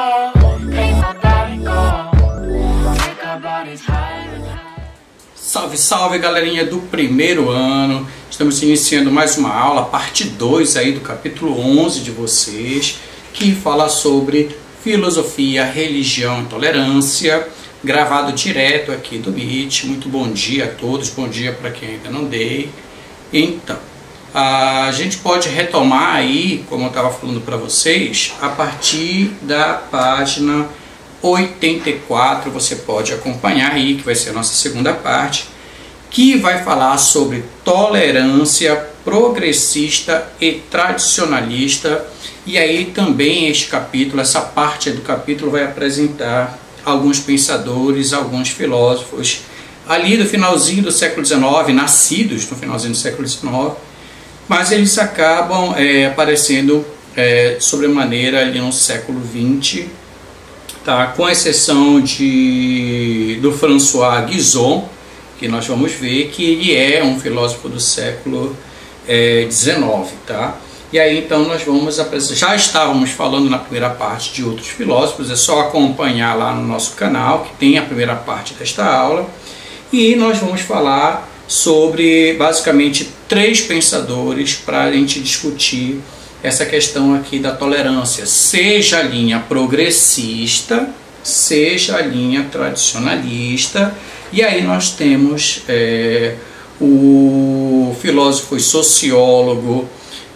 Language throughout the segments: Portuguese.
go, make my body go, make our bodies higher and higher. Salve, salve, galerinha do primeiro ano. Estamos iniciando mais uma aula, parte 2 aí do capítulo 11 de vocês, que fala sobre filosofia, religião e tolerância, gravado direto aqui do Meet. Muito bom dia a todos, bom dia para quem ainda não dei. Então, a gente pode retomar aí, como eu estava falando para vocês, a partir da página 84, você pode acompanhar aí, que vai ser a nossa segunda parte, que vai falar sobre tolerância progressista e tradicionalista. E aí também este capítulo, essa parte do capítulo vai apresentar alguns pensadores, alguns filósofos ali do finalzinho do século XIX, nascidos no finalzinho do século XIX, mas eles acabam aparecendo sobremaneira ali no século XX, tá? Com exceção do François Guizot, que nós vamos ver que ele é um filósofo do século XIX, tá? E aí então nós vamos apresentar, já estávamos falando na primeira parte de outros filósofos, é só acompanhar lá no nosso canal que tem a primeira parte desta aula, e nós vamos falar sobre basicamente 3 pensadores para a gente discutir essa questão aqui da tolerância, seja a linha progressista, seja a linha tradicionalista. E aí nós temos o filósofo e sociólogo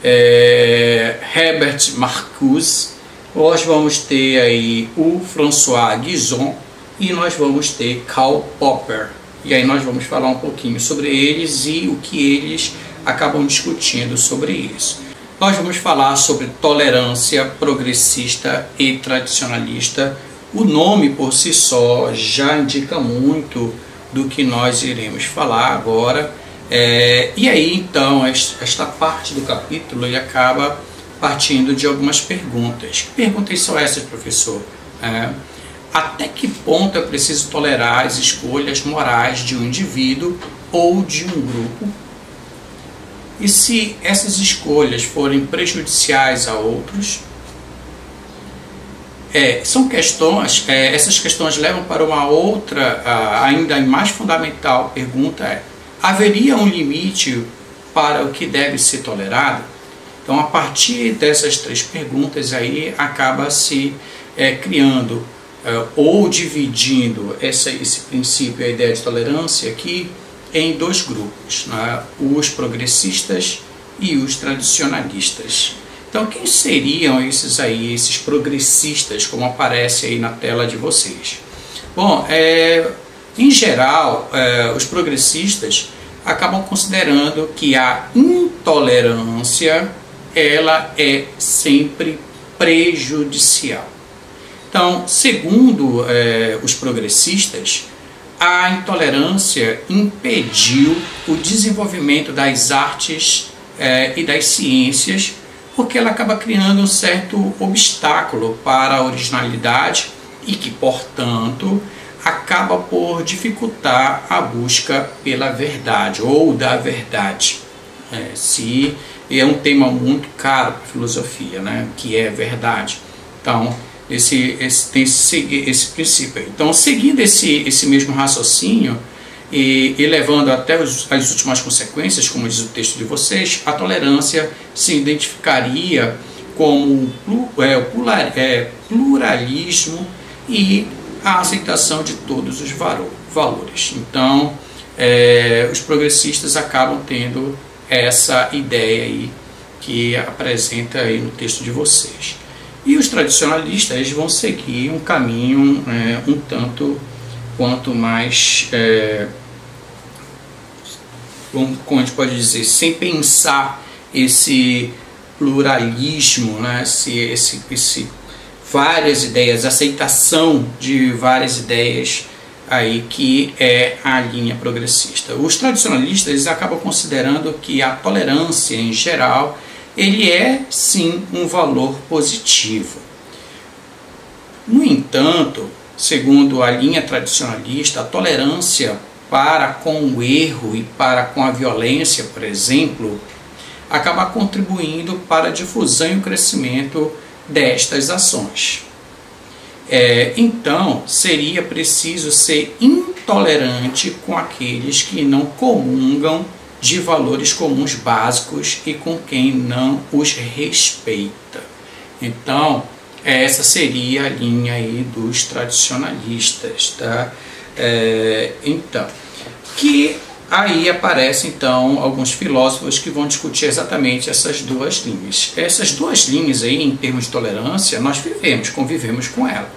Herbert Marcuse, nós vamos ter aí o François Guizot e nós vamos ter Karl Popper. E aí nós vamos falar um pouquinho sobre eles e o que eles acabam discutindo sobre isso. Nós vamos falar sobre tolerância progressista e tradicionalista. O nome por si só já indica muito do que nós iremos falar agora. E aí então esta parte do capítulo ele acaba partindo de algumas perguntas. Que perguntas são essas, professor? Até que ponto é preciso tolerar as escolhas morais de um indivíduo ou de um grupo? E se essas escolhas forem prejudiciais a outros? Essas questões levam para uma outra, ainda mais fundamental pergunta: haveria um limite para o que deve ser tolerado? Então, a partir dessas 3 perguntas aí, acaba se criando ou dividindo esse princípio, a ideia de tolerância aqui, em 2 grupos, né? Os progressistas e os tradicionalistas. Então, quem seriam esses progressistas, como aparece aí na tela de vocês? Bom, em geral, os progressistas acabam considerando que a intolerância ela é sempre prejudicial. Então, segundo os progressistas, a intolerância impediu o desenvolvimento das artes e das ciências, porque ela acaba criando um certo obstáculo para a originalidade e que, portanto, acaba por dificultar a busca pela verdade ou da verdade. Se é um tema muito caro para a filosofia, né, que é verdade. Então, tem que seguir esse princípio aí. Então, seguindo esse mesmo raciocínio e levando até as últimas consequências, como diz o texto de vocês, a tolerância se identificaria como pluralismo e a aceitação de todos os valores. Então, os progressistas acabam tendo essa ideia aí que apresenta aí no texto de vocês. E os tradicionalistas eles vão seguir um caminho um tanto quanto mais, como a gente pode dizer, sem pensar esse pluralismo, né? esse várias ideias, aceitação de várias ideias aí que é a linha progressista. Os tradicionalistas eles acabam considerando que a tolerância em geral ele é sim um valor positivo. No entanto, segundo a linha tradicionalista, a tolerância para com o erro e para com a violência, por exemplo, acaba contribuindo para a difusão e o crescimento destas ações. Então, seria preciso ser intolerante com aqueles que não comungam de valores comuns básicos e com quem não os respeita. Então, essa seria a linha aí dos tradicionalistas, tá? Então, que aí aparecem então alguns filósofos que vão discutir exatamente essas duas linhas. Essas duas linhas aí, em termos de tolerância, nós convivemos com ela.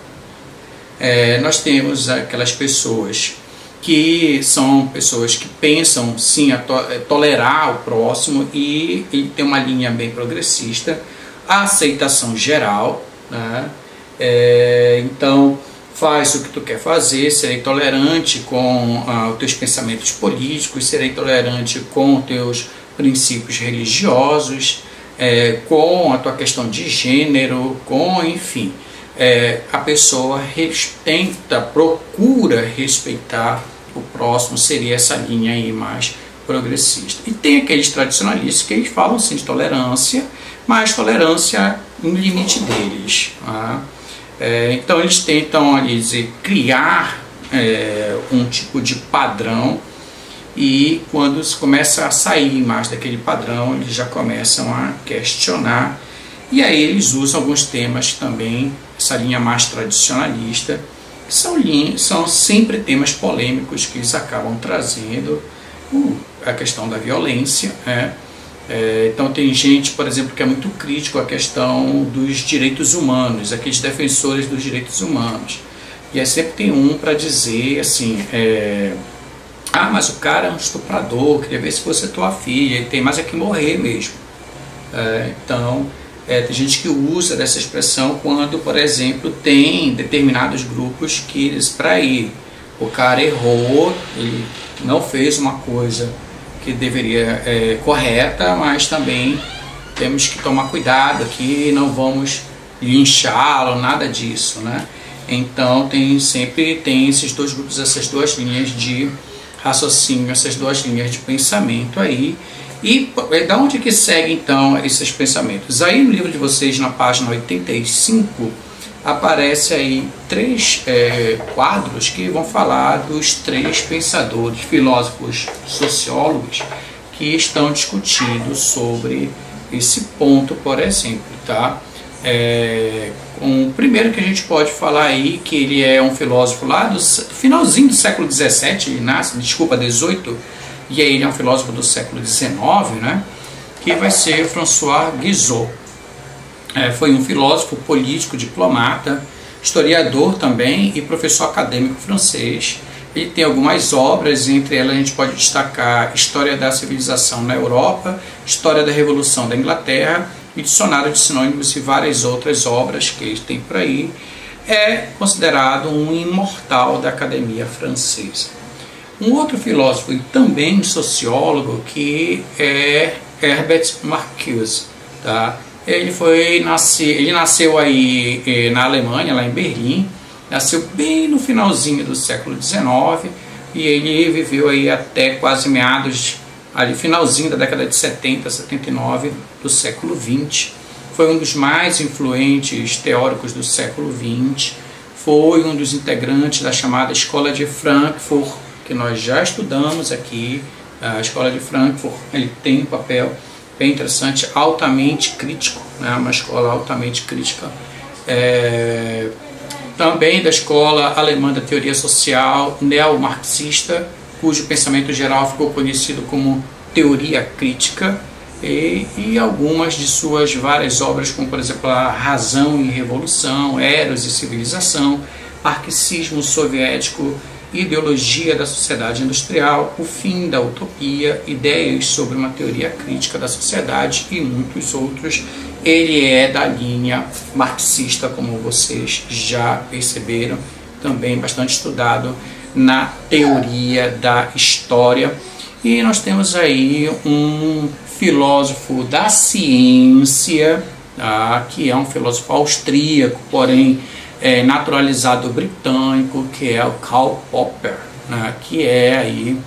Nós temos aquelas pessoas que são pessoas que pensam sim tolerar o próximo e ele tem uma linha bem progressista, a aceitação geral, né? Então faz o que tu quer fazer, serei tolerante com os teus pensamentos políticos, serei tolerante com os teus princípios religiosos, com a tua questão de gênero, enfim. A pessoa procura respeitar o próximo, seria essa linha aí mais progressista. E tem aqueles tradicionalistas que eles falam sim de tolerância, mas tolerância no limite deles. Tá? Então eles tentam ali criar um tipo de padrão, e quando se começa a sair mais daquele padrão, eles já começam a questionar, e aí eles usam alguns temas também, essa linha mais tradicionalista, que são sempre temas polêmicos que eles acabam trazendo, a questão da violência, então tem gente, por exemplo, que é muito crítico à questão dos direitos humanos, aqueles defensores dos direitos humanos, e aí sempre tem um para dizer assim, mas o cara é um estuprador, queria ver se fosse tua filha, ele tem mais é que morrer mesmo. Então tem gente que usa dessa expressão quando, por exemplo, tem determinados grupos que eles, para ir, o cara errou, ele não fez uma coisa que deveria correta, mas também temos que tomar cuidado aqui, não vamos linchá-lo, nada disso, né? Então sempre tem esses dois grupos, essas duas linhas de raciocínio, essas duas linhas de pensamento aí. E da onde que segue então esses pensamentos? Aí no livro de vocês, na página 85, aparece aí 3 quadros que vão falar dos 3 pensadores, filósofos, sociólogos que estão discutindo sobre esse ponto, por exemplo, tá? O primeiro que a gente pode falar aí, que ele é um filósofo lá do finalzinho do século XVII, ele nasce, XVIII, e aí ele é um filósofo do século XIX, né? Que vai ser François Guizot. Foi um filósofo político, diplomata, historiador também e professor acadêmico francês. Ele tem algumas obras, entre elas a gente pode destacar História da Civilização na Europa, História da Revolução da Inglaterra e Dicionário de Sinônimos e várias outras obras que ele tem por aí. É considerado um imortal da academia francesa. Um outro filósofo e também sociólogo que é Herbert Marcuse, tá? Ele nasceu aí na Alemanha, lá em Berlim, nasceu bem no finalzinho do século XIX e ele viveu aí até quase meados, ali finalzinho da década de 70, 79 do século XX. Foi um dos mais influentes teóricos do século XX, foi um dos integrantes da chamada Escola de Frankfurt, que nós já estudamos aqui. A Escola de Frankfurt, ele tem um papel bem interessante, altamente crítico, né? Uma escola altamente crítica. Também da escola alemã da teoria social neomarxista, cujo pensamento geral ficou conhecido como teoria crítica, e algumas de suas várias obras, como por exemplo a Razão e Revolução, Eros e Civilização, Marxismo Soviético, Ideologia da Sociedade Industrial, O Fim da Utopia, Ideias sobre uma Teoria Crítica da Sociedade e muitos outros. Ele é da linha marxista, como vocês já perceberam, também bastante estudado na teoria da história. E nós temos aí um filósofo da ciência, tá? Que é um filósofo austríaco, porém naturalizado britânico, que é o Karl Popper, né? Que é aí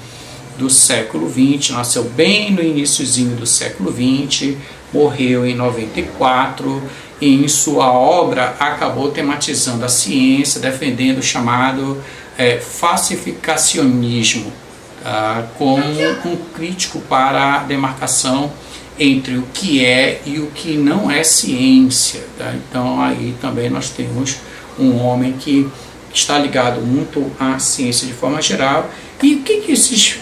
do século XX, nasceu bem no iniciozinho do século XX, morreu em 94, em sua obra, acabou tematizando a ciência, defendendo o chamado falsificacionismo, como um crítico para a demarcação entre o que é e o que não é ciência. Tá? Então aí também nós temos um homem que está ligado muito à ciência de forma geral. E o que esses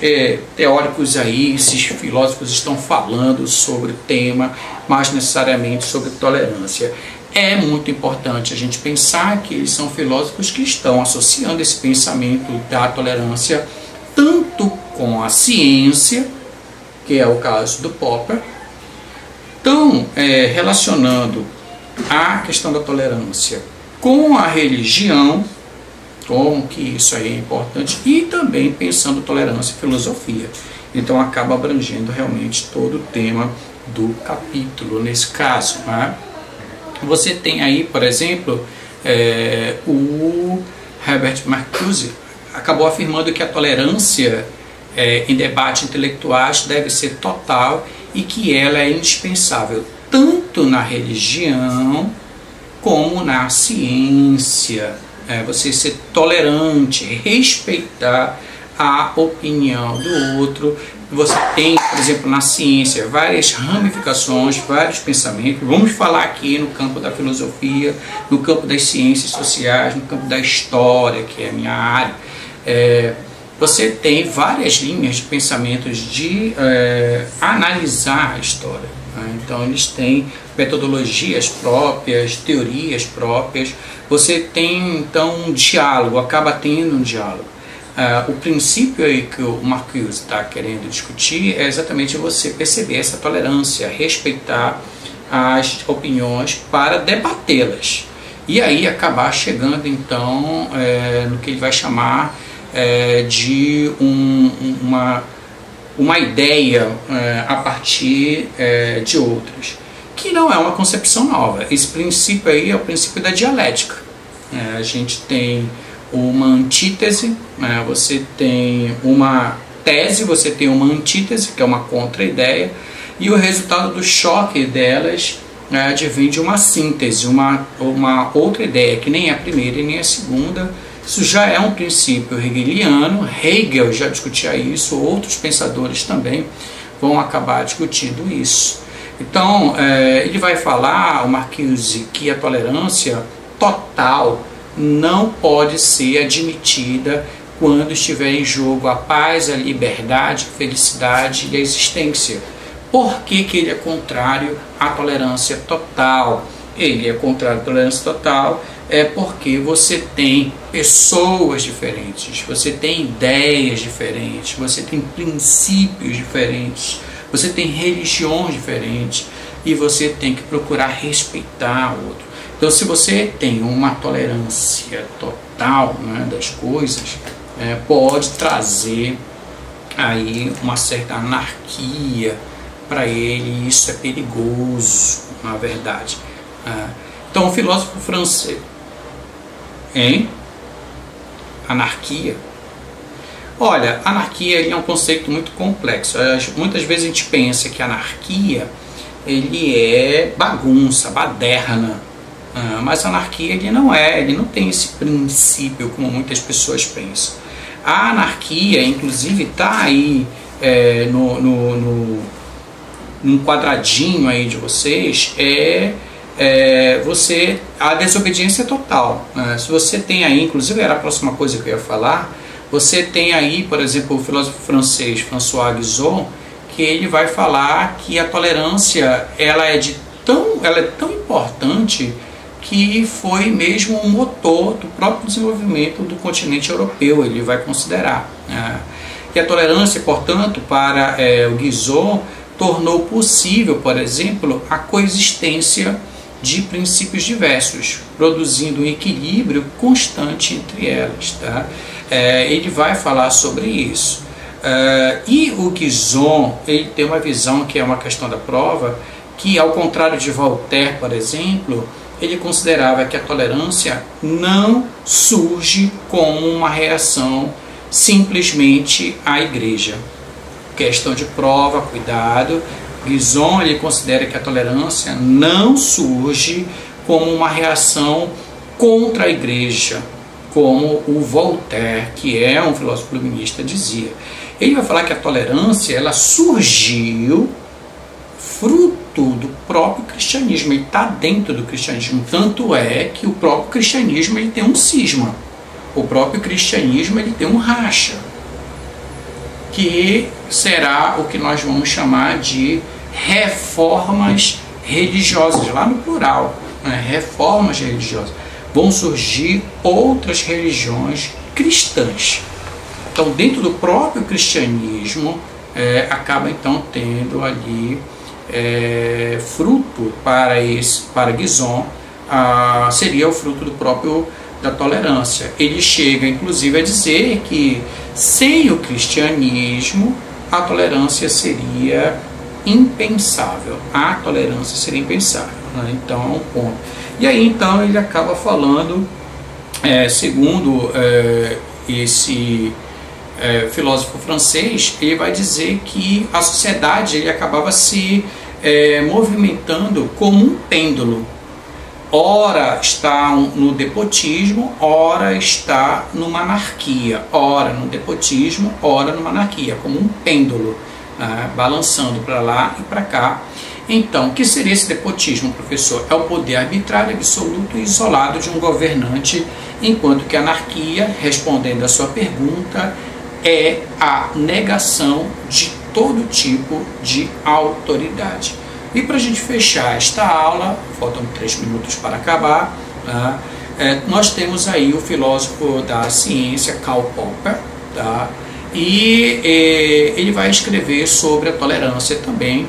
teóricos aí, esses filósofos estão falando sobre o tema, mais necessariamente sobre tolerância? É muito importante a gente pensar que eles são filósofos que estão associando esse pensamento da tolerância tanto com a ciência, que é o caso do Popper, estão relacionando a questão da tolerância com a religião, como que isso aí é importante, e também pensando tolerância e filosofia. Então acaba abrangendo realmente todo o tema do capítulo nesse caso. Né? Você tem aí, por exemplo, o Herbert Marcuse acabou afirmando que a tolerância em debates intelectuais deve ser total e que ela é indispensável tanto na religião como na ciência. Você ser tolerante, respeitar a opinião do outro. Você tem, por exemplo, na ciência, várias ramificações, vários pensamentos. Vamos falar aqui no campo da filosofia, no campo das ciências sociais, no campo da história, que é a minha área. Você tem várias linhas de pensamentos de analisar a história. Então eles têm metodologias próprias, teorias próprias. Você tem então um diálogo, acaba tendo um diálogo. O princípio aí que o Marcuse está querendo discutir é exatamente você perceber essa tolerância, respeitar as opiniões para debatê-las. E aí acabar chegando então no que ele vai chamar de uma ideia a partir de outras, que não é uma concepção nova. Esse princípio aí é o princípio da dialética. A gente tem uma antítese, você tem uma tese, você tem uma antítese, que é uma contra-ideia, e o resultado do choque delas advém de uma síntese, uma outra ideia, que nem é a primeira e nem a segunda. Isso já é um princípio hegeliano. Hegel já discutia isso, outros pensadores também vão acabar discutindo isso. Então, ele vai falar, o Marcuse, que a tolerância total não pode ser admitida quando estiver em jogo a paz, a liberdade, a felicidade e a existência. Por que ele é contrário à tolerância total? Ele é contrário à tolerância total porque você tem pessoas diferentes, você tem ideias diferentes, você tem princípios diferentes, você tem religiões diferentes e você tem que procurar respeitar o outro. Então, se você tem uma tolerância total, né, das coisas, pode trazer aí uma certa anarquia para ele, e isso é perigoso, na verdade. Então, o filósofo francês, anarquia. Olha, anarquia é um conceito muito complexo. Muitas vezes a gente pensa que anarquia ele é bagunça, baderna. Mas a anarquia ele não tem esse princípio como muitas pessoas pensam. A anarquia, inclusive, está aí num quadradinho aí de vocês, a desobediência total. Se você tem aí, inclusive era a próxima coisa que eu ia falar, você tem aí, por exemplo, o filósofo francês François Guizot, que ele vai falar que a tolerância ela é tão importante que foi mesmo um motor do próprio desenvolvimento do continente europeu, ele vai considerar. E a tolerância, portanto, para o Guizot, tornou possível, por exemplo, a coexistência de princípios diversos, produzindo um equilíbrio constante entre elas. Tá? Ele vai falar sobre isso. E o Guizot, ele tem uma visão que é uma questão da prova, que ao contrário de Voltaire, por exemplo, ele considerava que a tolerância não surge como uma reação simplesmente à igreja. Questão de prova, cuidado. Guizot ele considera que a tolerância não surge como uma reação contra a igreja, como o Voltaire, que é um filósofo iluminista, dizia. Ele vai falar que a tolerância ela surgiu fruto do próprio cristianismo, ele está dentro do cristianismo, tanto é que o próprio cristianismo ele tem um cisma, o próprio cristianismo ele tem um racha, que será o que nós vamos chamar de reformas religiosas, lá no plural, né? Reformas religiosas. Vão surgir outras religiões cristãs. Então, dentro do próprio cristianismo, acaba então tendo ali fruto para Guizon, seria o fruto do próprio da tolerância. Ele chega inclusive a dizer que sem o cristianismo a tolerância seria impensável. A tolerância seria impensável, né? Então é um ponto. E aí então ele acaba falando, segundo esse filósofo francês, ele vai dizer que a sociedade ele acabava se movimentando como um pêndulo. Ora está no despotismo, ora está numa anarquia, ora no despotismo, ora numa anarquia, como um pêndulo, né, balançando para lá e para cá. Então, o que seria esse despotismo, professor? É o poder arbitrário, absoluto e isolado de um governante, enquanto que a anarquia, respondendo à sua pergunta, é a negação de todo tipo de autoridade. E para a gente fechar esta aula, faltam 3 minutos para acabar, tá? Nós temos aí o filósofo da ciência, Karl Popper, tá? E ele vai escrever sobre a tolerância também,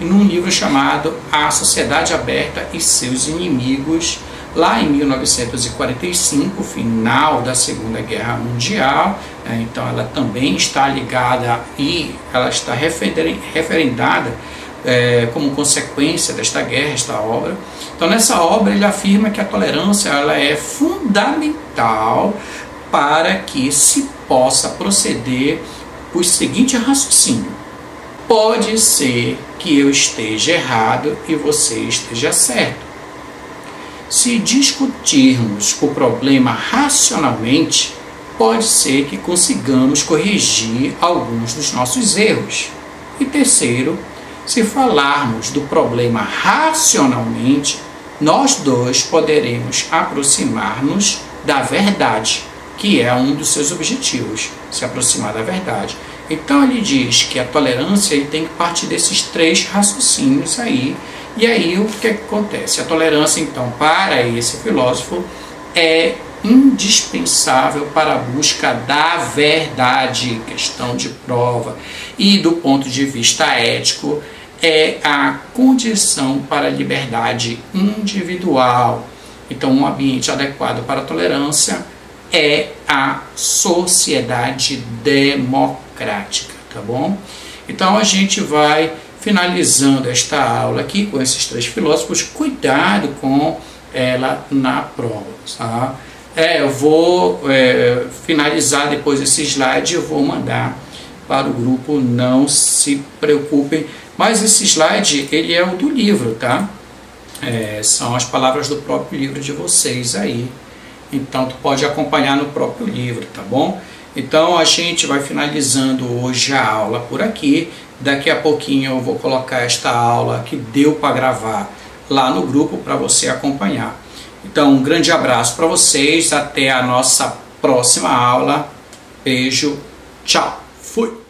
num livro chamado A Sociedade Aberta e Seus Inimigos, lá em 1945, final da Segunda Guerra Mundial. Então ela também está ligada e ela está referendada como consequência desta guerra, esta obra. Então nessa obra ele afirma que a tolerância ela é fundamental para que se possa proceder por seguinte raciocínio: pode ser que eu esteja errado e você esteja certo. Se discutirmos o problema racionalmente, pode ser que consigamos corrigir alguns dos nossos erros. E terceiro, se falarmos do problema racionalmente, nós dois poderemos aproximar-nos da verdade, que é um dos seus objetivos, se aproximar da verdade. Então ele diz que a tolerância ele tem que partir desses 3 raciocínios aí. E aí o que acontece? A tolerância, então, para esse filósofo, é indispensável para a busca da verdade, questão de prova, e do ponto de vista ético, é a condição para a liberdade individual. Então, um ambiente adequado para a tolerância é a sociedade democrática, tá bom? Então, a gente vai finalizando esta aula aqui com esses 3 filósofos. Cuidado com ela na prova, tá? Eu vou finalizar depois esse slide, eu vou mandar para o grupo, não se preocupem. Mas esse slide, ele é o do livro, tá? São as palavras do próprio livro de vocês aí. Então, tu pode acompanhar no próprio livro, tá bom? Então, a gente vai finalizando hoje a aula por aqui. Daqui a pouquinho eu vou colocar esta aula que deu para gravar lá no grupo para você acompanhar. Então, um grande abraço para vocês. Até a nossa próxima aula. Beijo. Tchau. Fui.